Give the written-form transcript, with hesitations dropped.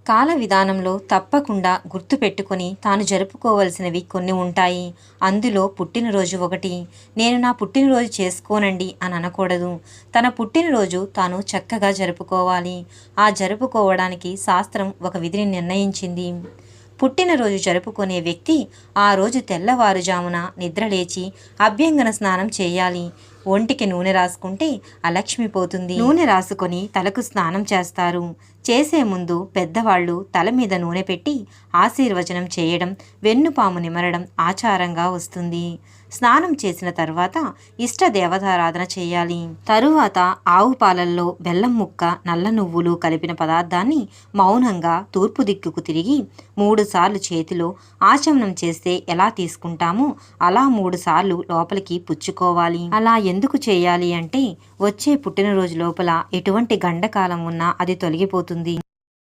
కాల విధానంలో తప్పకుండా గుర్తుపెట్టుకొని తాను జరుపుకోవలసినవి కొన్ని ఉంటాయి. అందులో పుట్టినరోజు ఒకటి. నేను నా పుట్టినరోజు చేసుకోనండి అని అనకూడదు. తన పుట్టినరోజు తాను చక్కగా జరుపుకోవాలి. ఆ జరుపుకోవడానికి శాస్త్రం ఒక విధిని నిర్ణయించింది. పుట్టినరోజు జరుపుకునే వ్యక్తి ఆ రోజు తెల్లవారుజామున నిద్రలేచి అభ్యంగన స్నానం చేయాలి. ఒంటికి నూనె రాసుకుంటే అలక్ష్మి పోతుంది. నూనె రాసుకొని తలకు స్నానం చేస్తారు. చేసే ముందు పెద్దవాళ్ళు తల మీద నూనె పెట్టి ఆశీర్వచనం చేయడం, వెన్నుపాము నిమరడం ఆచారంగా వస్తుంది. స్నానం చేసిన తర్వాత ఇష్ట దేవతారాధన చేయాలి. తరువాత ఆవు పాలల్లో బెల్లం ముక్క, నల్ల నువ్వులు కలిపిన పదార్థాన్ని మౌనంగా తూర్పు దిక్కుకు తిరిగి 3 సార్లు చేతిలో ఆచమనం చేస్తే ఎలా తీసుకుంటామో అలా 3 సార్లు లోపలికి పుచ్చుకోవాలి. అలా ఎందుకు చేయాలి అంటే వచ్చే పుట్టినరోజు లోపల ఎటువంటి గండకాలం ఉన్నా అది తొలగిపోతుంది.